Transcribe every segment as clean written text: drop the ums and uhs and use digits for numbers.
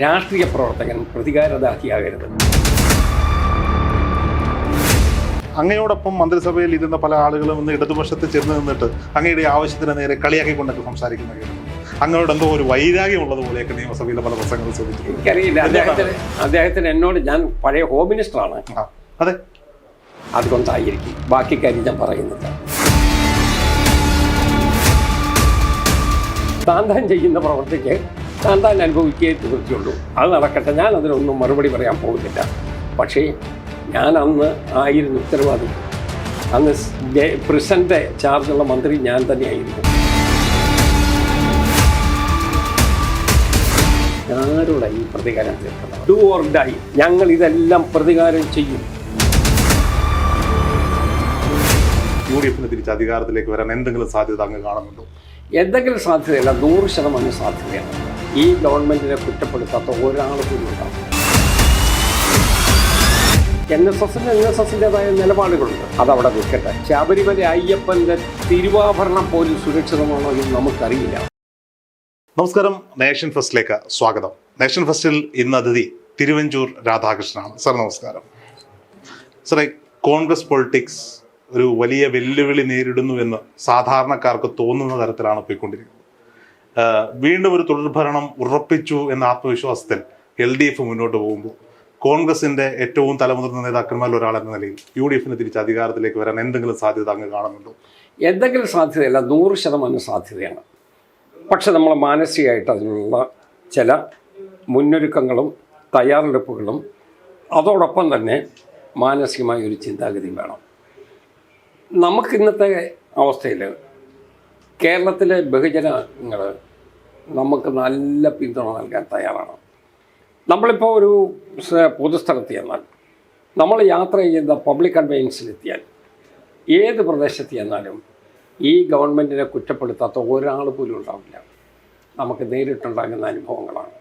രാഷ്ട്രീയ പ്രവർത്തകൻ പ്രതികാരദാഹിയാകരുത്. അങ്ങയോടൊപ്പം മന്ത്രിസഭയിൽ ഇരുന്ന പല ആളുകളും ഇന്ന് ഇടതുപക്ഷത്ത് ചെന്ന് നിന്നിട്ട് അങ്ങയുടെ ആവശ്യത്തിന് നേരെ കളിയാക്കിക്കൊണ്ടൊക്കെ സംസാരിക്കുന്ന കേൾക്കുന്നു. അങ്ങയോട് എന്തോ ഒരു വൈരാഗ്യമുള്ളത് പോലെയൊക്കെ നിയമസഭയിലെ പല പ്രസംഗങ്ങൾ ശ്രദ്ധിച്ചു. എനിക്കറിയില്ല, അദ്ദേഹത്തിന് എന്നോട്, ഞാൻ പഴയ ഹോം മിനിസ്റ്ററാണ്, അതെ, അതുകൊണ്ടായിരിക്കും. ബാക്കി കാര്യം ഞാൻ പറയുന്നില്ല. താൻ ചെയ്യുന്ന പ്രവർത്തിക്ക് താൻ അനുഭവിക്കുകയേ തീർച്ചയുള്ളൂ. അത് നടക്കട്ടെ, ഞാൻ അതിനൊന്നും മറുപടി പറയാൻ പോകുന്നില്ല. പക്ഷേ ഞാൻ അന്ന് ആയിരുന്നു ഉത്തരവാദി. അന്ന് പ്രിസൻ്റെ ചാർജുള്ള മന്ത്രി ഞാൻ തന്നെയായിരുന്നു. ആരോടെ ഈ പ്രതികാരം തീർക്കുന്നത്? Do or die. ഞങ്ങൾ ഇതെല്ലാം പ്രതികാരം ചെയ്യും. UDF തിരിച്ച് അധികാരത്തിലേക്ക് വരാൻ എന്തെങ്കിലും സാധ്യത അങ്ങ് കാണുന്നുണ്ടോ? എന്തെങ്കിലും സാധ്യതയല്ല, 100% സാധ്യതയാണ്. ഈ ഗവൺമെൻറ്റിനെ കുറ്റപ്പെടുത്താത്ത ഒരാൾ പോലും ഉണ്ടാവും. NSSൻ്റെതായ നിലപാടുകളുണ്ട്, അതവിടെ നിൽക്കട്ടെ. ശബരിമല അയ്യപ്പൻ്റെ തിരുവാഭരണം പോലും സുരക്ഷിതമാണോ എന്ന് നമുക്കറിയില്ല. നമസ്കാരം, നേഷൻ ഫസ്റ്റിലേക്ക് സ്വാഗതം. നേഷൻ ഫസ്റ്റിൽ ഇന്ന് അതിഥി തിരുവഞ്ചൂർ രാധാകൃഷ്ണനാണ്. സാർ നമസ്കാരം. സാറേ, കോൺഗ്രസ് പൊളിറ്റിക്സ് ഒരു വലിയ വെല്ലുവിളി നേരിടുന്നുവെന്ന് സാധാരണക്കാർക്ക് തോന്നുന്ന തരത്തിലാണ് പോയിക്കൊണ്ടിരിക്കുന്നത്. വീണ്ടും ഒരു തുടർഭരണം ഉറപ്പിച്ചു എന്ന ആത്മവിശ്വാസത്തിൽ LDF മുന്നോട്ട് പോകുമ്പോൾ കോൺഗ്രസിന്റെ ഏറ്റവും തലമുതിർന്ന നേതാക്കന്മാരിൽ ഒരാളെന്ന നിലയിൽ UDF തിരിച്ച് അധികാരത്തിലേക്ക് വരാൻ എന്തെങ്കിലും സാധ്യത അങ്ങ് കാണുന്നുണ്ടോ? എന്തെങ്കിലും സാധ്യതയല്ല, 100% സാധ്യതയാണ്. പക്ഷെ നമ്മൾ മാനസികമായിട്ട് അതിനുള്ള ചില മുന്നൊരുക്കങ്ങളും തയ്യാറെടുപ്പുകളും അതോടൊപ്പം തന്നെ മാനസികമായ ഒരു ചിന്താഗതിയും വേണം. നമുക്കിന്നത്തെ അവസ്ഥയിൽ കേരളത്തിലെ ബഹുജനങ്ങൾ നമുക്ക് നല്ല പിന്തുണ നൽകാൻ തയ്യാറാണ്. നമ്മളിപ്പോൾ ഒരു പൊതുസ്ഥലത്ത് ചെന്നാൽ, നമ്മൾ യാത്ര ചെയ്യുന്ന പബ്ലിക് കൺവെയൻസിലെത്തിയാൽ, ഏത് പ്രദേശത്ത് ചെന്നാലും ഈ ഗവൺമെൻറ്റിനെ കുറ്റപ്പെടുത്താത്ത ഒരാൾ പോലും ഉണ്ടാവില്ല. നമുക്ക് നേരിട്ടുണ്ടാകുന്ന അനുഭവങ്ങളാണ്.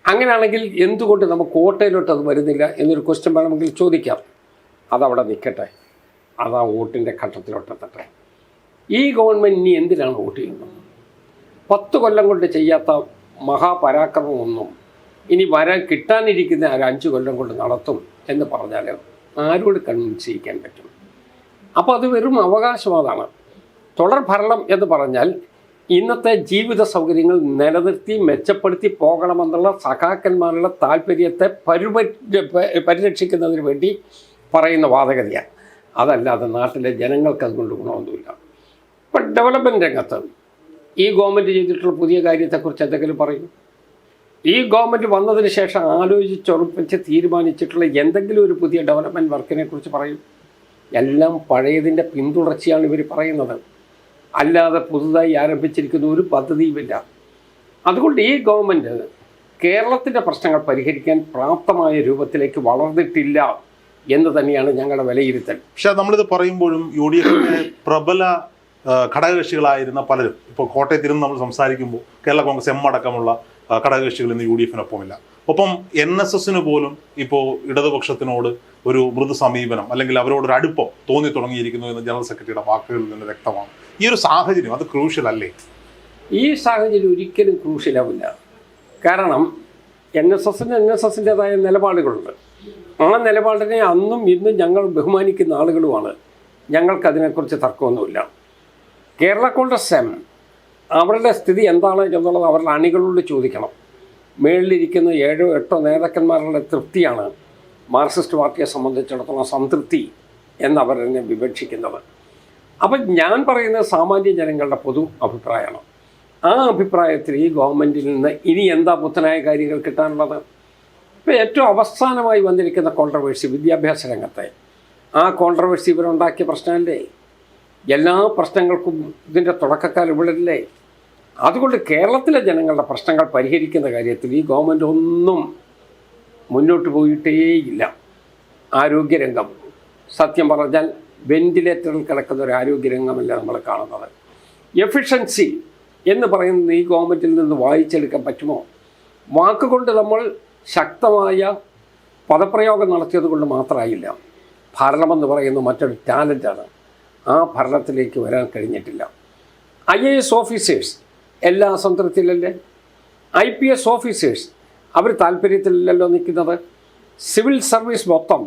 അങ്ങനെയാണെങ്കിൽ എന്തുകൊണ്ട് നമുക്ക് കോട്ടയിലോട്ട് അത് വരുന്നില്ല എന്നൊരു ക്വസ്റ്റ്യൻ വേണമെങ്കിൽ ചോദിക്കാം. അതവിടെ നിൽക്കട്ടെ, അത് ആ വോട്ടിൻ്റെ ഘട്ടത്തിലോട്ടെത്തട്ടെ. ഈ ഗവൺമെൻറ് ഇനി എന്തിനാണ് വോട്ട് ചെയ്യുന്നത്? 10 കൊല്ലം കൊണ്ട് ചെയ്യാത്ത മഹാപരാക്രമമൊന്നും ഇനി കിട്ടാനിരിക്കുന്ന ഒരു 5 കൊല്ലം കൊണ്ട് നടത്തും എന്ന് പറഞ്ഞാൽ ആരോട് കൺവിൻസ് ചെയ്യിക്കാൻ പറ്റും? അപ്പോൾ അത് വെറും അവകാശവാദമാണ്. തുടർ ഭരണം എന്ന് പറഞ്ഞാൽ ഇന്നത്തെ ജീവിത സൗകര്യങ്ങൾ നിലനിർത്തി മെച്ചപ്പെടുത്തി പോകണമെന്നുള്ള സഖാക്കന്മാരുടെ താല്പര്യത്തെ പരിരക്ഷിക്കുന്നതിന് വേണ്ടി പറയുന്ന വാദഗതിയാണ്. അതല്ലാതെ നാട്ടിലെ ജനങ്ങൾക്ക് അതുകൊണ്ട് ഗുണമൊന്നുമില്ല. ഇപ്പം ഡെവലപ്മെൻറ്റ് രംഗത്ത് ഈ ഗവൺമെൻറ് ചെയ്തിട്ടുള്ള പുതിയ കാര്യത്തെക്കുറിച്ച് എന്തെങ്കിലും പറയും? ഈ ഗവൺമെൻറ് വന്നതിന് ശേഷം ആലോചിച്ചുറപ്പിച്ച് തീരുമാനിച്ചിട്ടുള്ള എന്തെങ്കിലും ഒരു പുതിയ ഡെവലപ്മെൻറ്റ് വർക്കിനെ കുറിച്ച് പറയും? എല്ലാം പഴയതിൻ്റെ പിന്തുടർച്ചയാണ് ഇവർ പറയുന്നത്, അല്ലാതെ പുതുതായി ആരംഭിച്ചിരിക്കുന്ന ഒരു പദ്ധതിയുമില്ല. അതുകൊണ്ട് ഈ ഗവൺമെൻറ് കേരളത്തിൻ്റെ പ്രശ്നങ്ങൾ പരിഹരിക്കാൻ പ്രാപ്തമായ രൂപത്തിലേക്ക് വളർന്നിട്ടില്ല എന്ന് തന്നെയാണ് ഞങ്ങളുടെ വിലയിരുത്തൽ. പക്ഷെ നമ്മളിത് പറയുമ്പോഴും UDFിന്റെ പ്രബല ഘടകകക്ഷികളായിരുന്ന പലരും ഇപ്പോൾ കോട്ടയത്തിരുന്ന് നമ്മൾ സംസാരിക്കുമ്പോൾ കേരള കോൺഗ്രസ് M അടക്കമുള്ള ഘടകകക്ഷികൾ ഇന്ന് UDFിനൊപ്പമില്ല. ഒപ്പം NSSന് പോലും ഇപ്പോൾ ഇടതുപക്ഷത്തിനോട് ഒരു മൃദു സമീപനം അല്ലെങ്കിൽ അവരോടൊരു അടുപ്പം തോന്നി തുടങ്ങിയിരിക്കുന്നു എന്ന് ജനറൽ സെക്രട്ടറിയുടെ വാക്കുകളിൽ നിന്ന് വ്യക്തമാണ്. ഈ ഒരു സാഹചര്യം അത് ക്രൂഷ്യൽ അല്ലേ? ഈ സാഹചര്യം ഒരിക്കലും ക്രൂഷ്യലാവില്ല. കാരണം NSSൻ്റെതായ നിലപാടുകളുണ്ട്. ആ നിലപാടിനെ അന്നും ഇന്നും ഞങ്ങൾ ബഹുമാനിക്കുന്ന ആളുകളുമാണ്. ഞങ്ങൾക്കതിനെക്കുറിച്ച് തർക്കമൊന്നുമില്ല. കേരള കോൺഗ്രസ് M അവരുടെ സ്ഥിതി എന്താണ് എന്നുള്ളത് അവരുടെ അണികളോട് ചോദിക്കണം. മേളിലിരിക്കുന്ന 7-8 നേതാക്കന്മാരുടെ തൃപ്തിയാണ് മാർക്സിസ്റ്റ് പാർട്ടിയെ സംബന്ധിച്ചിടത്തോളം സംതൃപ്തി എന്നവർ എന്നെ വിവക്ഷിക്കുന്നത്. അപ്പം ഞാൻ പറയുന്നത് സാമാന്യ ജനങ്ങളുടെ പൊതു അഭിപ്രായമാണ്. ആ അഭിപ്രായത്തിൽ ഈ ഗവൺമെൻറ്റിൽ നിന്ന് ഇനി എന്താ പുത്തനായ കാര്യങ്ങൾ കിട്ടാനുള്ളത്? ഇപ്പോൾ ഏറ്റവും അവസാനമായി വന്നിരിക്കുന്ന കോൺട്രവേഴ്സി വിദ്യാഭ്യാസ രംഗത്തെ, ആ കോൺട്രവേഴ്സി ഇവരുണ്ടാക്കിയ പ്രശ്നമല്ലേ? എല്ലാ പ്രശ്നങ്ങൾക്കും ഇതിൻ്റെ തുടക്കക്കാർ ഇവിടല്ലേ? അതുകൊണ്ട് കേരളത്തിലെ ജനങ്ങളുടെ പ്രശ്നങ്ങൾ പരിഹരിക്കുന്ന കാര്യത്തിൽ ഈ ഗവൺമെൻറ് ഒന്നും മുന്നോട്ട് പോയിട്ടേയില്ല. ആരോഗ്യരംഗം സത്യം പറഞ്ഞാൽ വെന്റിലേറ്ററിൽ കിടക്കുന്ന ഒരു ആരോഗ്യരംഗമല്ല നമ്മൾ കാണുന്നത്. എഫിഷ്യൻസി എന്ന് പറയുന്നത് ഈ ഗവൺമെൻറ്റിൽ നിന്ന് വായിച്ചെടുക്കാൻ പറ്റുമോ? വാക്കുകൊണ്ട് നമ്മൾ ശക്തമായ പദപ്രയോഗം നടത്തിയത് കൊണ്ട് മാത്രമായില്ല. ഭരണമെന്ന് പറയുന്ന മറ്റൊരു ടാലൻ്റാണ്. ആ ഭരണത്തിലേക്ക് വരാൻ കഴിഞ്ഞിട്ടില്ല. IAS ഓഫീസേഴ്സ് എല്ലാ അസംതൃപ്തിയിലല്ലേ? IPS ഓഫീസേഴ്സ് അവർ താല്പര്യത്തിലല്ലല്ലോ നിൽക്കുന്നത്. സിവിൽ സർവീസ് മൊത്തം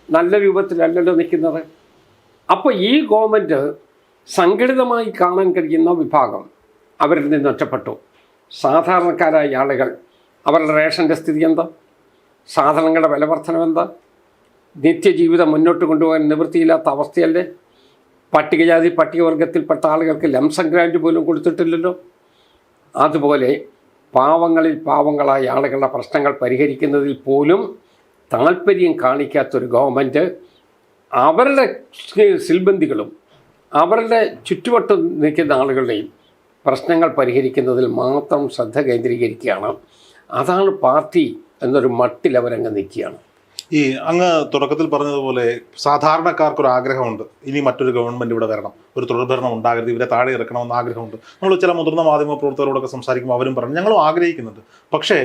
നല്ല രൂപത്തിലല്ലല്ലോ നിൽക്കുന്നത്. അപ്പോൾ ഈ ഗവൺമെൻറ് സംഘടിതമായി കാണാൻ കഴിയുന്ന വിഭാഗം അവരിൽ നിന്ന് ഒറ്റപ്പെട്ടു. സാധാരണക്കാരായ ആളുകൾ, അവരുടെ റേഷൻ്റെ സ്ഥിതി എന്താ, സാധനങ്ങളുടെ വിലവർദ്ധനം എന്താ, നിത്യജീവിതം മുന്നോട്ട് കൊണ്ടുപോകാൻ നിവൃത്തിയില്ലാത്ത അവസ്ഥയല്ലേ? പട്ടികജാതി പട്ടികവർഗത്തിൽപ്പെട്ട ആളുകൾക്ക് ലംസം ഗ്രാൻഡ് പോലും കൊടുത്തിട്ടില്ലല്ലോ. അതുപോലെ പാവങ്ങളിൽ പാവങ്ങളായ ആളുകളുടെ പ്രശ്നങ്ങൾ പരിഹരിക്കുന്നതിൽ പോലും താല്പര്യം കാണിക്കാത്തൊരു ഗവൺമെൻറ് അവരുടെ സിൽബന്ധികളും അവരുടെ ചുറ്റുവട്ടം നിൽക്കുന്ന ആളുകളുടെയും പ്രശ്നങ്ങൾ പരിഹരിക്കുന്നതിൽ മാത്രം ശ്രദ്ധ കേന്ദ്രീകരിക്കുകയാണ്. അതാണ് പാർട്ടി എന്നൊരു മട്ടിൽ അവരങ്ങ് നിൽക്കുകയാണ്. ഈ അങ്ങ് തുടക്കത്തിൽ പറഞ്ഞതുപോലെ സാധാരണക്കാർക്കൊരു ആഗ്രഹമുണ്ട്, ഇനി മറ്റൊരു ഗവൺമെൻറ് ഇവിടെ വരണം, ഒരു തുടർഭരണം ഉണ്ടാകരുത്, ഇവരെ താഴെ ഇറക്കണമെന്ന് ആഗ്രഹമുണ്ട്. നമ്മൾ ചില മുതിർന്ന മാധ്യമ പ്രവർത്തകരോടൊക്കെ സംസാരിക്കുമ്പോൾ അവരും പറഞ്ഞു ഞങ്ങളും ആഗ്രഹിക്കുന്നുണ്ട്. പക്ഷേ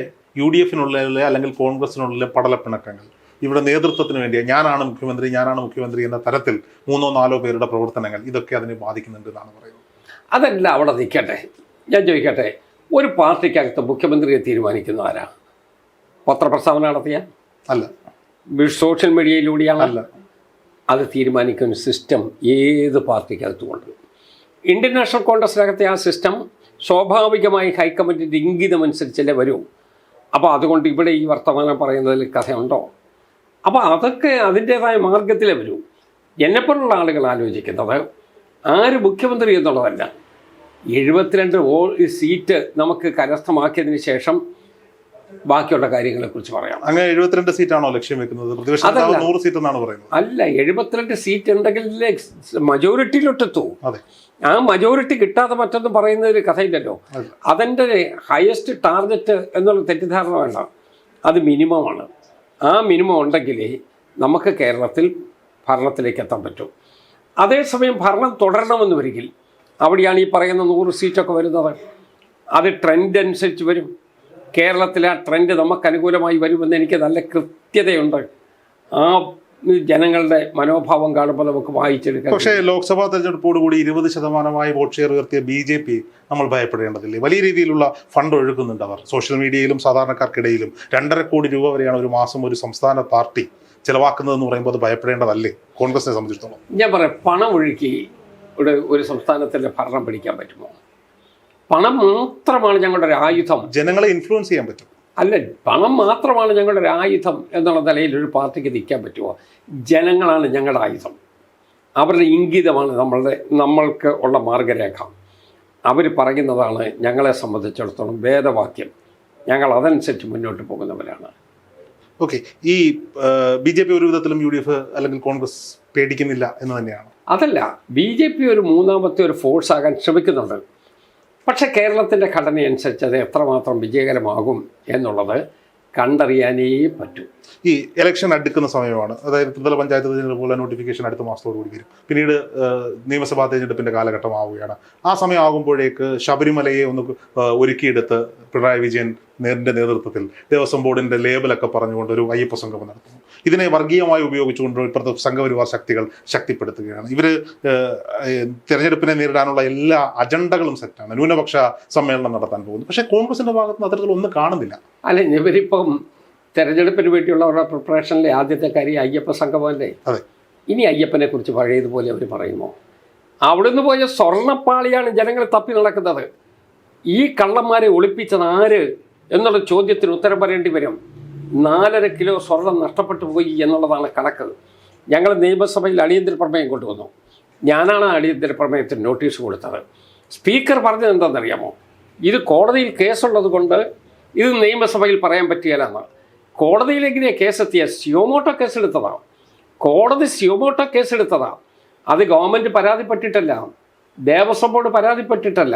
UDF-നുള്ളിലെ അല്ലെങ്കിൽ കോൺഗ്രസിനുള്ളിലെ പടലപ്പിണക്കങ്ങൾ, ഇവിടെ നേതൃത്വത്തിന് വേണ്ടി ഞാനാണ് മുഖ്യമന്ത്രി എന്ന തരത്തിൽ 3-4 പേരുടെ പ്രവർത്തനങ്ങൾ, ഇതൊക്കെ അതിനെ ബാധിക്കുന്നുണ്ട് എന്നാണ് പറയുന്നത്. അതല്ല അവിടെ നിൽക്കട്ടെ, ഞാൻ ചോദിക്കട്ടെ, ഒരു പാർട്ടിക്കകത്ത് മുഖ്യമന്ത്രിയെ തീരുമാനിക്കുന്ന ആരാ? പത്രപ്രസ്താവന നടത്തിയ അല്ല, സോഷ്യൽ മീഡിയയിലൂടെയാണ്. അല്ല, അത് തീരുമാനിക്കുന്ന സിസ്റ്റം ഏത് പാർട്ടിക്കകത്തുമുണ്ട്. ഇന്ത്യൻ നാഷണൽ കോൺഗ്രസിനകത്തെ ആ സിസ്റ്റം സ്വാഭാവികമായി ഹൈക്കമാൻഡിൻ്റെ ഇംഗിതമനുസരിച്ചല്ലേ വരൂ. അപ്പോൾ അതുകൊണ്ട് ഇവിടെ ഈ വർത്തമാനം പറയുന്നതിൽ കഥയുണ്ടോ? അപ്പോൾ അതൊക്കെ അതിൻ്റേതായ മാർഗത്തിലേ വരൂ. എന്നെപ്പോലുള്ള ആളുകൾ ആലോചിക്കുന്നത് ആര് മുഖ്യമന്ത്രി എന്നുള്ളതല്ല, 72 സീറ്റ് നമുക്ക് കരസ്ഥമാക്കിയതിന് ശേഷം ബാക്കിയുള്ള കാര്യങ്ങളെക്കുറിച്ച് പറയാം. അങ്ങനെ 72 സീറ്റാണോ ലക്ഷ്യം വെക്കുന്നത്? പ്രതിപക്ഷം 100 സീറ്റ് എന്നാണ് പറയുന്നത്. അല്ല, 72 സീറ്റ് ഉണ്ടെങ്കിലേ മജോറിറ്റിയിലൊട്ടെത്തൂ. അതെ, ആ മജോറിറ്റി കിട്ടാതെ മറ്റൊന്നും പറയുന്നതിൽ കഥയില്ലല്ലോ. അതിൻ്റെ ഹയസ്റ്റ് ടാർഗറ്റ് എന്നുള്ള തെറ്റിദ്ധാരണ വേണ്ട, അത് മിനിമമാണ്. ആ മിനിമം ഉണ്ടെങ്കിലേ നമുക്ക് കേരളത്തിൽ ഭരണത്തിലേക്ക് എത്താൻ പറ്റും. അതേസമയം ഭരണം തുടരണമെന്ന് വരികിൽ അവിടെയാണ് ഈ പറയുന്ന 100 സീറ്റൊക്കെ വരുന്നത്. അത് ട്രെൻഡ് അനുസരിച്ച് വരും. കേരളത്തിലെ ആ ട്രെൻഡ് നമുക്ക് അനുകൂലമായി വരുമെന്ന് എനിക്ക് നല്ല കൃത്യതയുണ്ട്. ആ ജനങ്ങളുടെ മനോഭാവം കാണുമ്പോൾ നമുക്ക് വായിച്ചെടുക്കാം. പക്ഷേ ലോക്സഭാ തെരഞ്ഞെടുപ്പോടുകൂടി 20% വോട്ട് ഷെയർ ഉയർത്തിയ BJP നമ്മൾ ഭയപ്പെടേണ്ടതില്ലേ? വലിയ രീതിയിലുള്ള ഫണ്ട് ഒഴുക്കുന്നുണ്ട് അവർ, സോഷ്യൽ മീഡിയയിലും സാധാരണക്കാർക്കിടയിലും. 2.5 കോടി രൂപ വരെയാണ് ഒരു മാസം ഒരു സംസ്ഥാന പാർട്ടി ചിലവാക്കുന്നതെന്ന് പറയുമ്പോൾ അത് ഭയപ്പെടേണ്ടതല്ലേ കോൺഗ്രസിനെ സംബന്ധിച്ചിടത്തോളം? ഞാൻ പറയാം, പണം ഒഴുക്കി ഒരു സംസ്ഥാനത്തിൻ്റെ ഭരണം പിടിക്കാൻ പറ്റുമോ? പണം മാത്രമാണ് ഞങ്ങളുടെ ഒരു ആയുധം. ജനങ്ങളെ ഇൻഫ്ലുവൻസ് ചെയ്യാൻ പറ്റും. അല്ല, പണം മാത്രമാണ് ഞങ്ങളുടെ ഒരു ആയുധം എന്നുള്ള നിലയിൽ ഒരു പാർട്ടിക്ക് നിൽക്കാൻ പറ്റുമോ? ജനങ്ങളാണ് ഞങ്ങളുടെ ആയുധം. അവരുടെ ഇംഗിതമാണ് നമ്മൾക്ക് ഉള്ള മാർഗരേഖ. അവർ പറയുന്നതാണ് ഞങ്ങളെ സംബന്ധിച്ചിടത്തോളം വേദവാക്യം. ഞങ്ങൾ അതനുസരിച്ച് മുന്നോട്ട് പോകുന്നവരാണ്. ഓക്കെ, ഈ BJP ഒരു വിധത്തിലും UDF അല്ലെങ്കിൽ കോൺഗ്രസ് പേടിക്കുന്നില്ല എന്ന് തന്നെയാണ്? അതല്ല, BJP ഒരു മൂന്നാമത്തെ ഒരു ഫോഴ്സ് ആകാൻ ശ്രമിക്കുന്നുണ്ട്. പക്ഷേ കേരളത്തിൻ്റെ ഘടനയനുസരിച്ച് അത് എത്രമാത്രം വിജയകരമാകും എന്നുള്ളത് കണ്ടറിയാനേ പറ്റൂ. ഈ ഇലക്ഷൻ അടുക്കുന്ന സമയമാണ്, അതായത് ത്രിതല പഞ്ചായത്ത് തെരഞ്ഞെടുപ്പുള്ള നോട്ടിഫിക്കേഷൻ അടുത്ത മാസത്തോടുകൂടി വരും. പിന്നീട് നിയമസഭാ തെരഞ്ഞെടുപ്പിൻ്റെ കാലഘട്ടമാവുകയാണ്. ആ സമയമാകുമ്പോഴേക്ക് ശബരിമലയെ ഒന്ന് ഒരുക്കിയെടുത്ത് പിണറായി വിജയൻ നേതൃത്വത്തിൽ ദേവസ്വം ബോർഡിൻ്റെ ലേബലൊക്കെ പറഞ്ഞുകൊണ്ട് ഒരു അയ്യപ്പ സംഗമം നടത്തുന്നു. ഇതിനെ വർഗീയമായി ഉപയോഗിച്ചുകൊണ്ട് ഇപ്പോഴത്തെ സംഘപരിവാർ ശക്തികൾ ശക്തിപ്പെടുത്തുകയാണ്. ഇവർ തെരഞ്ഞെടുപ്പിനെ നേരിടാനുള്ള എല്ലാ അജണ്ടകളും സെറ്റാണ്. ന്യൂനപക്ഷ സമ്മേളനം നടത്താൻ പോകുന്നു. പക്ഷേ കോൺഗ്രസിൻ്റെ ഭാഗത്ത് നിന്ന് അത്തരത്തിലൊന്നും കാണുന്നില്ല. അല്ല, ഇവരിപ്പം തെരഞ്ഞെടുപ്പിന് വേണ്ടിയുള്ള അവരുടെ പ്രിപ്പറേഷനിലെ ആദ്യത്തെ കാര്യം അയ്യപ്പ സംഗമമല്ലേ? അതെ. ഇനി അയ്യപ്പനെ കുറിച്ച് പഴയതുപോലെ അവർ പറയുമോ? അവിടുന്ന് പോയ സ്വർണ്ണപ്പാളിയാണ് ജനങ്ങൾ തപ്പി നടക്കുന്നത്. ഈ കള്ളന്മാരെ ഒളിപ്പിച്ചത് ആര് എന്നുള്ള ചോദ്യത്തിന് ഉത്തരം പറയേണ്ടി വരും. 4.5 കിലോ സ്വർണം നഷ്ടപ്പെട്ടു പോയി എന്നുള്ളതാണ് കണക്ക്. ഞങ്ങൾ നിയമസഭയിൽ അടിയന്തര പ്രമേയം കൊണ്ടുവന്നു. ഞാനാണ് അടിയന്തര പ്രമേയത്തിന് നോട്ടീസ് കൊടുത്തത്. സ്പീക്കർ പറഞ്ഞത് എന്താണെന്നറിയാമോ? ഇത് കോടതിയിൽ കേസുള്ളത് കൊണ്ട് ഇത് നിയമസഭയിൽ പറയാൻ പറ്റുകയില്ലെന്ന്. കോടതിയിലെങ്ങനെ കേസെത്തിയ? സിയോമോട്ടോ കേസെടുത്തതാണ്. കോടതി സിയോമോട്ടോ കേസെടുത്തതാണ്. അത് ഗവൺമെൻറ് പരാതിപ്പെട്ടിട്ടല്ല, ദേവസ്വം ബോർഡ് പരാതിപ്പെട്ടിട്ടല്ല.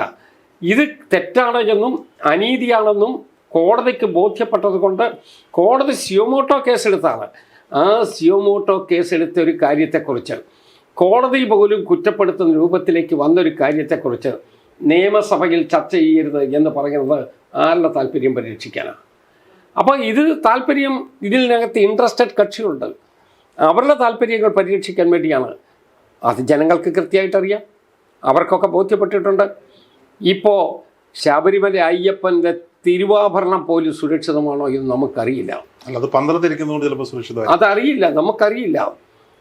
ഇത് തെറ്റാണെന്നും അനീതിയാണെന്നും കോടതിക്ക് ബോധ്യപ്പെട്ടത് കൊണ്ട് കോടതി സിയോമോട്ടോ കേസെടുത്താണ്. ആ സിയോമോട്ടോ കേസെടുത്ത ഒരു കാര്യത്തെക്കുറിച്ച്, കോടതി പോലും കുറ്റപ്പെടുത്തുന്ന രൂപത്തിലേക്ക് വന്നൊരു കാര്യത്തെക്കുറിച്ച് നിയമസഭയിൽ ചർച്ച ചെയ്യരുത് എന്ന് പറയുന്നത് ആരുടെ താല്പര്യം പരീക്ഷിക്കാനാണ്? അപ്പോൾ ഇത് താല്പര്യം, ഇതിനകത്ത് ഇൻട്രസ്റ്റഡ് കക്ഷികളുണ്ട്, അവരുടെ താല്പര്യങ്ങൾ പരീക്ഷിക്കാൻ വേണ്ടിയാണ്. അത് ജനങ്ങൾക്ക് കൃത്യമായിട്ടറിയാം, അവർക്കൊക്കെ ബോധ്യപ്പെട്ടിട്ടുണ്ട്. ഇപ്പോൾ ശബരിമല അയ്യപ്പൻ്റെ തിരുവാഭരണം പോലും സുരക്ഷിതമാണോ എന്ന് നമുക്കറിയില്ല. അല്ല, അത് പന്ത്രണ്ടിരിക്കുന്നതുകൊണ്ട് ചിലപ്പോൾ സുരക്ഷിതമായി. അതറിയില്ല, നമുക്കറിയില്ല.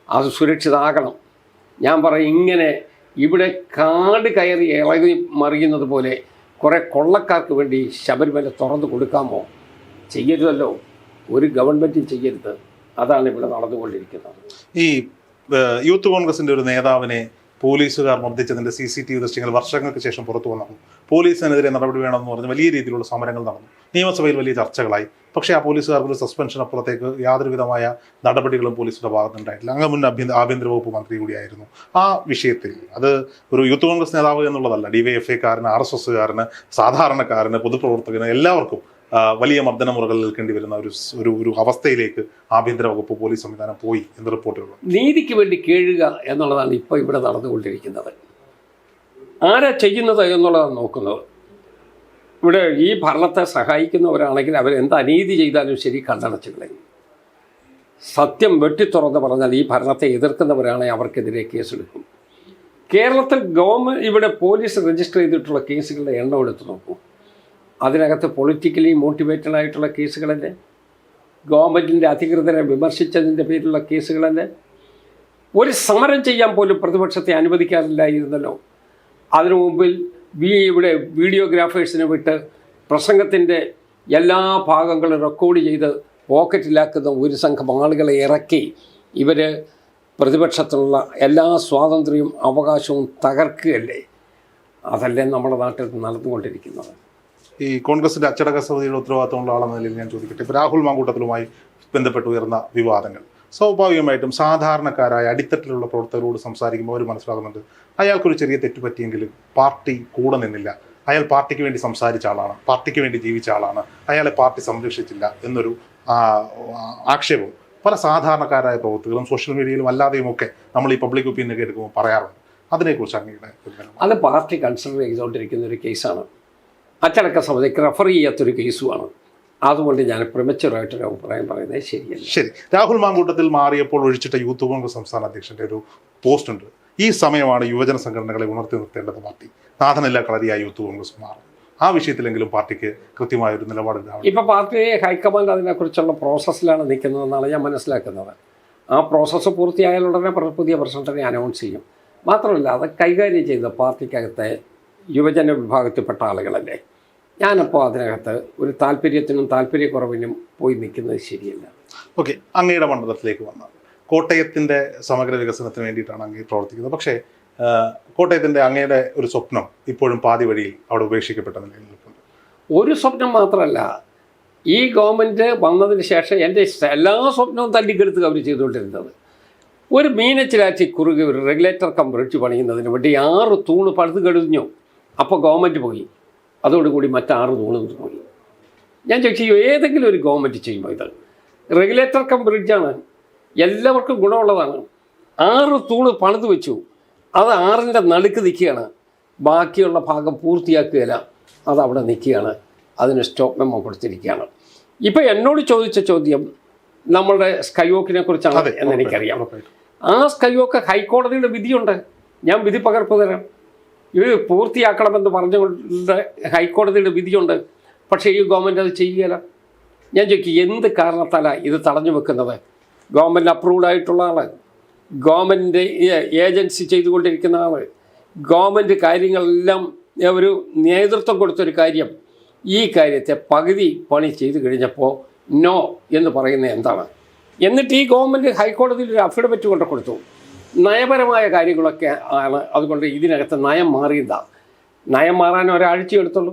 അത് സുരക്ഷിതമാകണം. ഞാൻ പറയും, ഇങ്ങനെ ഇവിടെ കാട് കയറി ഇളകി മറിയുന്നത് പോലെ കുറേ കൊള്ളക്കാർക്ക് വേണ്ടി ശബരിമല തുറന്നു കൊടുക്കാമോ? ചെയ്യരുതല്ലോ, ഒരു ഗവൺമെൻറ്റും ചെയ്യരുത്. അതാണ് ഇവിടെ നടന്നുകൊണ്ടിരിക്കുന്നത്. ഈ യൂത്ത് കോൺഗ്രസിൻ്റെ ഒരു നേതാവിനെ പോലീസുകാർ മർദ്ദിച്ചതിൻ്റെ CCTV ദൃശ്യങ്ങൾ വർഷങ്ങൾക്ക് ശേഷം പുറത്തു വന്നു. പോലീസിനെതിരെ നടപടി വേണമെന്ന് പറഞ്ഞ് വലിയ രീതിയിലുള്ള സമരങ്ങൾ നടന്നു. നിയമസഭയിൽ വലിയ ചർച്ചകളായി. പക്ഷേ ആ പോലീസുകാർക്ക് സസ്പെൻഷൻ അപ്പുറത്തേക്ക് യാതൊരുവിധമായ നടപടികളും പോലീസിൻ്റെ ഭാഗത്തുണ്ടായിട്ടില്ല. അങ്ങ് മുൻ ആഭ്യന്തര വകുപ്പ് മന്ത്രി കൂടിയായിരുന്നു. ആ വിഷയത്തിൽ അത് ഒരു യൂത്ത് കോൺഗ്രസ് നേതാവ് എന്നുള്ളതല്ല, DYFI-കാരന്, RSSകാരന്, സാധാരണക്കാരന്, പൊതുപ്രവർത്തകന് എല്ലാവർക്കും വലിയ മർദ്ദനമുറകൾ നിൽക്കേണ്ടി വരുന്ന ഒരു അവസ്ഥയിലേക്ക് ആഭ്യന്തര വകുപ്പ് പോലീസ് സംവിധാനം പോയി എന്ന് റിപ്പോർട്ടുകൾ. നീതിക്ക് വേണ്ടി കേഴുക എന്നുള്ളതാണ് ഇപ്പോൾ ഇവിടെ നടന്നുകൊണ്ടിരിക്കുന്നത്. ആരാ ചെയ്യുന്നത് എന്നുള്ളതാണ് നോക്കുന്നത്. ഇവിടെ ഈ ഭരണത്തെ സഹായിക്കുന്നവരാണെങ്കിൽ അവരെന്ത് അനീതി ചെയ്താലും ശരി കണ്ടടച്ചു കളയും. സത്യം വെട്ടിത്തുറന്ന് പറഞ്ഞാൽ ഈ ഭരണത്തെ എതിർക്കുന്നവരാണെങ്കിൽ അവർക്കെതിരെ കേസെടുക്കും. കേരളത്തിൽ ഇവിടെ പോലീസ് രജിസ്റ്റർ ചെയ്തിട്ടുള്ള കേസുകളുടെ എണ്ണം എടുത്ത് നോക്കൂ. അതിനകത്ത് പൊളിറ്റിക്കലി മോട്ടിവേറ്റഡ് ആയിട്ടുള്ള കേസുകളല്ലേ, ഗവൺമെൻറ്റിൻ്റെ അധികൃതരെ വിമർശിച്ചതിൻ്റെ പേരിലുള്ള കേസുകളല്ലേ. ഒരു സമരം ചെയ്യാൻ പോലും പ്രതിപക്ഷത്തെ അനുവദിക്കാറില്ലായിരുന്നല്ലോ. അതിനു മുമ്പിൽ ഇവിടെ വീഡിയോഗ്രാഫേഴ്സിനെ വിട്ട് പ്രസംഗത്തിൻ്റെ എല്ലാ ഭാഗങ്ങളും റെക്കോർഡ് ചെയ്ത് പോക്കറ്റിലാക്കുന്ന ഒരു സംഘം ആളുകളെ ഇറക്കി ഇവർ പ്രതിപക്ഷത്തിനുള്ള എല്ലാ സ്വാതന്ത്ര്യവും അവകാശവും തകർക്കുകയല്ലേ. അതല്ലേ നമ്മുടെ നാട്ടിൽ നടന്നുകൊണ്ടിരിക്കുന്നത്. ഈ കോൺഗ്രസിൻ്റെ അച്ചടക്ക സമിതിയുടെ ഉത്തരവാദിത്തമുള്ള ആളെന്ന നിലയിൽ ഞാൻ ചോദിക്കട്ടെ, ഇപ്പോൾ രാഹുൽ മാങ്കൂട്ടത്തിലുമായി ബന്ധപ്പെട്ട് ഉയർന്ന വിവാദങ്ങൾ സ്വാഭാവികമായിട്ടും സാധാരണക്കാരായ അടിത്തട്ടിലുള്ള പ്രവർത്തകരോട് സംസാരിക്കുമ്പോൾ അവർ മനസ്സിലാകുന്നുണ്ട് അയാൾക്കൊരു ചെറിയ തെറ്റ് പറ്റിയെങ്കിലും പാർട്ടി കൂടെ നിന്നില്ല, അയാൾ പാർട്ടിക്ക് വേണ്ടി സംസാരിച്ച ആളാണ്, പാർട്ടിക്ക് വേണ്ടി ജീവിച്ച ആളാണ്, അയാളെ പാർട്ടി സംരക്ഷിച്ചില്ല എന്നൊരു ആക്ഷേപം പല സാധാരണക്കാരായ പ്രവർത്തകരും സോഷ്യൽ മീഡിയയിലും അല്ലാതെയുമൊക്കെ നമ്മൾ ഈ പബ്ലിക് ഒപ്പീനിയനൊക്കെ എടുക്കുമ്പോൾ പറയാറുണ്ട്. അതിനെക്കുറിച്ച് അങ്ങയുടെ അത് പാർട്ടി കൺസിഡർ ചെയ്തുകൊണ്ടിരിക്കുന്ന ഒരു കേസാണ്. അച്ചടക്ക സമിതിക്ക് റെഫർ ചെയ്യാത്തൊരു കേസുമാണ്. അതുകൊണ്ട് ഞാൻ പ്രമച്ചുറായിട്ടൊരു അഭിപ്രായം പറയുന്നത് ശരിയല്ല. ശരി, രാഹുൽ മാങ്കൂട്ടത്തിൽ മാറിയപ്പോൾ ഒഴിച്ചിട്ട യൂത്ത് കോൺഗ്രസ് സംസ്ഥാന അധ്യക്ഷൻ്റെ ഒരു പോസ്റ്റ് ഉണ്ട്. ഈ സമയമാണ് യുവജന സംഘടനകളെ ഉണർത്തി നിർത്തേണ്ടത് പാർട്ടി. നാഥനില്ല കളരിയായി യൂത്ത് കോൺഗ്രസ് മാറും. ആ വിഷയത്തിലെങ്കിലും പാർട്ടിക്ക് കൃത്യമായൊരു നിലപാടുണ്ടാവും. ഇപ്പോൾ പാർട്ടി ഹൈക്കമാൻഡ് അതിനെക്കുറിച്ചുള്ള പ്രോസസ്സിലാണ് നിൽക്കുന്നതെന്നാണ് ഞാൻ മനസ്സിലാക്കുന്നത്. ആ പ്രോസസ്സ് പൂർത്തിയായാൽ ഉടനെ പുതിയ പ്രസിഡന്റിനെ അനൗൺസ് ചെയ്യും. മാത്രമല്ല, അത് കൈകാര്യം ചെയ്ത പാർട്ടിക്കകത്തെ യുവജന വിഭാഗത്തിൽപ്പെട്ട ആളുകളല്ലേ. ഞാനപ്പോൾ അതിനകത്ത് ഒരു താല്പര്യത്തിനും താല്പര്യക്കുറവിനും പോയി നിൽക്കുന്നത് ശരിയല്ല. ഓക്കെ, അങ്ങയുടെ മണ്ഡലത്തിലേക്ക് വന്നാൽ കോട്ടയത്തിൻ്റെ സമഗ്ര വികസനത്തിന് വേണ്ടിയിട്ടാണ് അങ്ങ് പ്രവർത്തിക്കുന്നത്. പക്ഷേ കോട്ടയത്തിൻ്റെ അങ്ങയുടെ ഒരു സ്വപ്നം ഇപ്പോഴും പാതി വഴിയിൽ അവിടെ ഉപേക്ഷിക്കപ്പെട്ട നിലയിൽ നിൽക്കുന്നുണ്ട്. ഒരു സ്വപ്നം മാത്രമല്ല, ഈ ഗവൺമെൻറ് വന്നതിന് ശേഷം എൻ്റെ എല്ലാ സ്വപ്നവും തല്ലിക്കെടുത്ത് അവർ ചെയ്തുകൊണ്ടിരുന്നത്. ഒരു മീനച്ചിലാറ്റി കുറുകെ ഒരു റെഗുലേറ്റർ കം ബ്രിഡ്ജ് പണിയുന്നതിന് വേണ്ടി 6 തൂണ് പഴുത് കെടുഞ്ഞു. അപ്പോൾ ഗവൺമെൻറ് പോയി, അതോടുകൂടി മറ്റ് 6 തൂണ് പോയി. ഞാൻ ചോദിച്ചു, ഏതെങ്കിലും ഒരു ഗവൺമെൻറ് ചെയ്യുമ്പോൾ ഇത് റെഗുലേറ്റർ കം ബ്രിഡ്ജാണ്, എല്ലാവർക്കും ഗുണമുള്ളതാണ്. 6 തൂണ് പണിത് വെച്ചു, അത് 6ൻ്റെ നടുക്ക് നിൽക്കുകയാണ്. ബാക്കിയുള്ള ഭാഗം പൂർത്തിയാക്കുകയില്ല, അതവിടെ നിൽക്കുകയാണ്. അതിന് സ്റ്റോപ്പ് മെമ്മോ കൊടുത്തിരിക്കുകയാണ്. ഇപ്പോൾ എന്നോട് ചോദിച്ച ചോദ്യം നമ്മളുടെ സ്കൈവോക്കിനെ കുറിച്ചാണ് എന്ന് എനിക്കറിയാം. ആ സ്കൈവോക്ക് ഹൈക്കോടതിയുടെ വിധിയുണ്ട്, ഞാൻ വിധി പകർപ്പ് തരാം. ഇത് പൂർത്തിയാക്കണമെന്ന് പറഞ്ഞുകൊണ്ട് ഹൈക്കോടതിയുടെ വിധിയുണ്ട്. പക്ഷേ ഈ ഗവൺമെൻറ് അത് ചെയ്യുകയില്ല. ഞാൻ ചോദിക്കും, എന്ത് കാരണത്താലാണ് ഇത് തടഞ്ഞു വെക്കുന്നത്? ഗവൺമെൻറ് അപ്രൂവ്ഡ് ആയിട്ടുള്ള ആൾ, ഗവൺമെൻറ് ഏജൻസി ചെയ്തുകൊണ്ടിരിക്കുന്ന ആൾ, ഗവൺമെൻറ് കാര്യങ്ങളെല്ലാം ഒരു നേതൃത്വം കൊടുത്തൊരു കാര്യം, ഈ കാര്യത്തെ പകുതി പണി ചെയ്ത് കഴിഞ്ഞപ്പോൾ നോ എന്ന് പറയുന്നത് എന്താണ്? എന്നിട്ട് ഈ ഗവൺമെൻറ് ഹൈക്കോടതിയിൽ ഒരു അഫിഡവിറ്റ് കൊണ്ട് കൊടുത്തു. നയപരമായ കാര്യങ്ങളൊക്കെ ആണ്. അതുകൊണ്ട് ഇതിനകത്ത് നയം മാറിയതാണ്. നയം മാറാൻ ഒരാഴ്ച എടുത്തുള്ളൂ.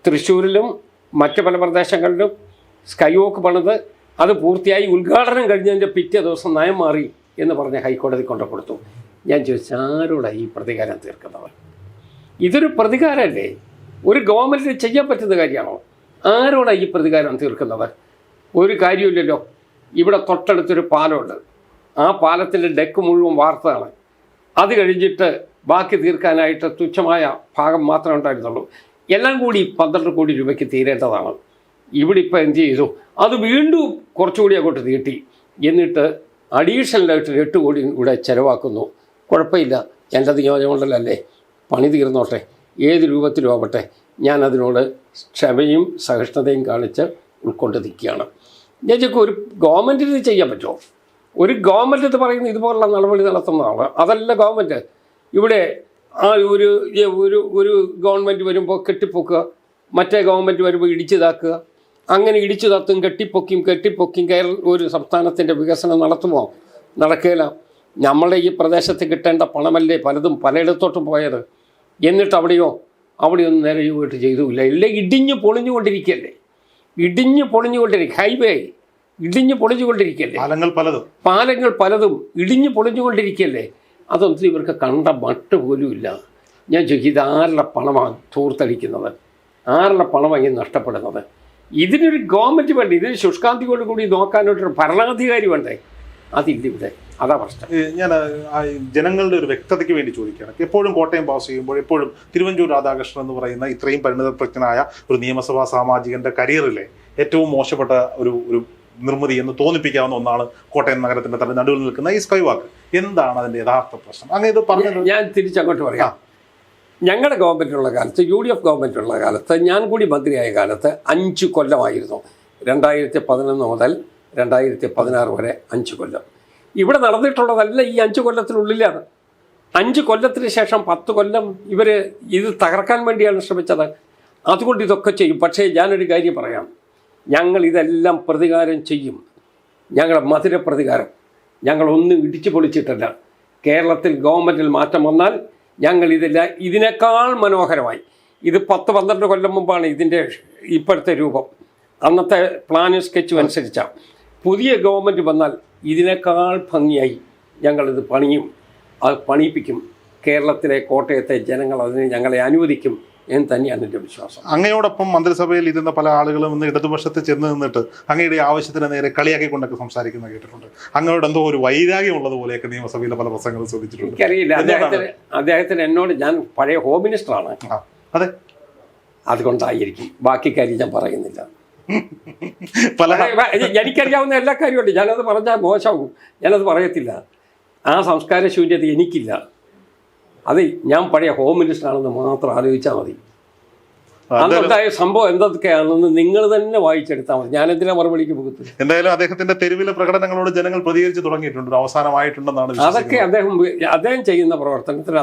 തൃശ്ശൂരിലും മറ്റ് പല പ്രദേശങ്ങളിലും സ്കൈവോക്ക് പണിത് അത് പൂർത്തിയായി ഉദ്ഘാടനം കഴിഞ്ഞതിൻ്റെ പിറ്റേ ദിവസം നയം മാറി എന്ന് പറഞ്ഞ് ഹൈക്കോടതി കൊണ്ട് കൊടുത്തു. ഞാൻ ചോദിച്ചു, ആരോടാണ് ഈ പ്രതികാരം തീർക്കുന്നവർ? ഇതൊരു പ്രതികാരമല്ലേ? ഒരു ഗവൺമെൻറ്റിന് ചെയ്യാൻ പറ്റുന്ന കാര്യമാണോ? ആരോടാണ് ഈ പ്രതികാരം തീർക്കുന്നവർ? ഒരു കാര്യമില്ലല്ലോ. ഇവിടെ തൊട്ടടുത്തൊരു പാലമുണ്ട്, ആ പാലത്തിൻ്റെ ഡെക്ക് മുഴുവൻ വാർത്തതാണ്. അത് കഴിഞ്ഞിട്ട് ബാക്കി തീർക്കാനായിട്ട് തുച്ഛമായ ഭാഗം മാത്രമേ ഉണ്ടായിരുന്നുള്ളൂ. എല്ലാം കൂടി 12 കോടി രൂപയ്ക്ക് തീരേണ്ടതാണ്. ഇവിടെ ഇപ്പോൾ എന്ത് ചെയ്തു? അത് വീണ്ടും കുറച്ചുകൂടി അങ്ങോട്ട് നീട്ടി. എന്നിട്ട് അഡീഷണലായിട്ട് 8 കോടി കൂടെ ചിലവാക്കുന്നു. കുഴപ്പമില്ല, എൻ്റെ നിയോജകമണ്ഡലമല്ലേ, പണി തീർന്നോട്ടെ, ഏത് രൂപത്തിലും ആവട്ടെ, ഞാനതിനോട് ക്ഷമയും സഹിഷ്ണുതയും കാണിച്ച് ഉൾക്കൊണ്ട് നിൽക്കുകയാണ്. ഞാൻ ചോദിക്കും, ഒരു ഗവൺമെൻറ്റിന് ഇത് ചെയ്യാൻ പറ്റുമോ? ഒരു ഗവൺമെൻറ് എന്ന് പറയുന്നത് ഇതുപോലുള്ള നടപടി നടത്തുന്നതാണ്. അതല്ല ഗവൺമെൻറ്. ഇവിടെ ആ ഒരു ഒരു ഗവൺമെൻറ് വരുമ്പോൾ കെട്ടിപ്പൊക്കുക, മറ്റേ ഗവൺമെൻറ് വരുമ്പോൾ ഇടിച്ചിതാക്കുക, അങ്ങനെ ഇടിച്ചു തത്തും കെട്ടിപ്പൊക്കിയും ഒരു സംസ്ഥാനത്തിൻ്റെ വികസനം നടത്തുമോ? നടക്കുകയില്ല. നമ്മളുടെ ഈ പ്രദേശത്ത് കിട്ടേണ്ട പണമല്ലേ പലതും പലയിടത്തോട്ടും പോയത്. എന്നിട്ട് അവിടെയൊന്നും നേരെ പോയിട്ട് ചെയ്തുമില്ല. ഇല്ല, ഇടിഞ്ഞു പൊളിഞ്ഞുകൊണ്ടിരിക്കുകയല്ലേ. ഹൈവേ ഇടിഞ്ഞു പൊളിഞ്ഞുകൊണ്ടിരിക്കുകയല്ലേ. പാലങ്ങൾ പലതും ഇടിഞ്ഞു പൊളിഞ്ഞുകൊണ്ടിരിക്കുകയല്ലേ. അതൊന്നും ഇവർക്ക് കണ്ട മട്ട് പോലും ഇല്ല. ഞാൻ ചോദിക്കും, ഇതാരുടെ പണമാണ് ധൂർത്തടിക്കുന്നത്? ആരുടെ പണമാണ് ഈ നഷ്ടപ്പെടുന്നത്? ഇതിനൊരു ഗവൺമെൻറ് വേണ്ടേ? ഇതിന് ശുഷ്കാന്തിയോട് കൂടി നോക്കാനായിട്ടൊരു ഭരണാധികാരി വേണ്ടേ? അതില്ല ഇവിടെ. അതാ പ്രശ്നം. ഞാൻ ജനങ്ങളുടെ ഒരു വ്യക്തതയ്ക്ക് വേണ്ടി ചോദിക്കുകയാണ്. എപ്പോഴും കോട്ടയം പാസ് ചെയ്യുമ്പോൾ എപ്പോഴും തിരുവഞ്ചൂർ രാധാകൃഷ്ണൻ എന്ന് പറയുന്ന ഇത്രയും പരിണിതപ്രജ്ഞനായ ഒരു നിയമസഭാ സാമാജികന്റെ കരിയറിലെ ഏറ്റവും മോശപ്പെട്ട ഒരു നിർമ്മിതി എന്ന് തോന്നിപ്പിക്കാവുന്ന ഒന്നാണ് കോട്ടയം നഗരത്തിന്റെ നടുവിൽ നിൽക്കുന്ന ഈ സ്കൈ വാക്ക്. എന്താണ് അതിന്റെ യഥാർത്ഥ പ്രശ്നം? അങ്ങനെ ഇത് പറഞ്ഞത് ഞാൻ തിരിച്ചങ്ങോട്ട് പറയാം. ഞങ്ങളുടെ ഗവൺമെൻറ്റുള്ള കാലത്ത്, UDF ഗവൺമെൻറ്റുള്ള കാലത്ത്, ഞാൻ കൂടി മന്ത്രിയായ കാലത്ത് 5 കൊല്ലമായിരുന്നു. 2011 മുതൽ 2016 വരെ 5 കൊല്ലം. ഇവിടെ നടന്നിട്ടുള്ളതല്ല ഈ 5 കൊല്ലത്തിനുള്ളിലാണ്. 5 കൊല്ലത്തിന് ശേഷം 10 കൊല്ലം ഇവർ ഇത് തകർക്കാൻ വേണ്ടിയാണ് ശ്രമിച്ചത്. അതുകൊണ്ട് ഇതൊക്കെ ചെയ്യും. പക്ഷേ ഞാനൊരു കാര്യം പറയാം, ഞങ്ങൾ ഇതെല്ലാം പ്രതികാരം ചെയ്യും. ഞങ്ങളുടെ മധുര പ്രതികാരം. ഞങ്ങളൊന്നും ഇടിച്ചു പൊളിച്ചിട്ടല്ല. കേരളത്തിൽ ഗവൺമെൻറ്റിൽ മാറ്റം വന്നാൽ ഞങ്ങൾ ഇതിനേക്കാൾ മനോഹരമായി, ഇത് 10-12 കൊല്ലം മുമ്പാണ് ഇതിൻ്റെ ഇപ്പോഴത്തെ രൂപം, അന്നത്തെ പ്ലാനും സ്കെച്ചും അനുസരിച്ചാണ്. പുതിയ ഗവൺമെൻറ് വന്നാൽ ഇതിനേക്കാൾ ഭംഗിയായി ഞങ്ങളിത് പണിയും, അത് പണിയിപ്പിക്കും. കേരളത്തിലെ കോട്ടയത്തെ ജനങ്ങൾ അതിന് ഞങ്ങളെ അനുവദിക്കും എന്ന് തന്നെയാണ് എൻ്റെ വിശ്വാസം. അങ്ങയോടൊപ്പം മന്ത്രിസഭയിൽ ഇരുന്ന പല ആളുകളും ഇന്ന് ഇടതുപക്ഷത്ത് ചെന്ന് നിന്നിട്ട് അങ്ങയുടെ ആവശ്യത്തിന് നേരെ കളിയാക്കിക്കൊണ്ടൊക്കെ സംസാരിക്കുന്ന കേട്ടിട്ടുണ്ട്. അങ്ങയോട് എന്തോ ഒരു വൈരാഗ്യം ഉള്ളതുപോലെയൊക്കെ നിയമസഭയിലെ പല പ്രസംഗങ്ങളും ശ്രദ്ധിച്ചിട്ടുണ്ട്. എനിക്കറിയില്ല. അദ്ദേഹത്തിന് എന്നോട്, ഞാൻ പഴയ ഹോം മിനിസ്റ്ററാണ്. അതെ, അതുകൊണ്ടായിരിക്കും. ബാക്കി കാര്യം ഞാൻ പറയുന്നില്ല. പല എനിക്കറിയാവുന്ന എല്ലാ കാര്യമുണ്ട്. ഞാനത് പറഞ്ഞാൽ മോശമാകും. ഞാനത് പറയത്തില്ല. ആ സംസ്കാര ശൂന്യത എനിക്കില്ല. അത് ഞാൻ പഴയ ഹോം മിനിസ്റ്ററാണെന്ന് മാത്രം ആലോചിച്ചാൽ മതി. അന്നുണ്ടായ സംഭവം എന്തൊക്കെയാണെന്ന് നിങ്ങൾ തന്നെ വായിച്ചെടുത്താൽ മതി. ഞാനെന്തിനാ മറുപടിക്ക് പോകുന്നത്? എന്തായാലും അദ്ദേഹത്തിന്റെ തെരുവിലെ പ്രകടനങ്ങളോട് ജനങ്ങൾ പ്രതികരിച്ച് തുടങ്ങിയിട്ടുണ്ട്, അവസാനമായിട്ടുണ്ടെന്നാണ്. അതൊക്കെ അദ്ദേഹം ചെയ്യുന്ന പ്രവർത്തനത്തിന്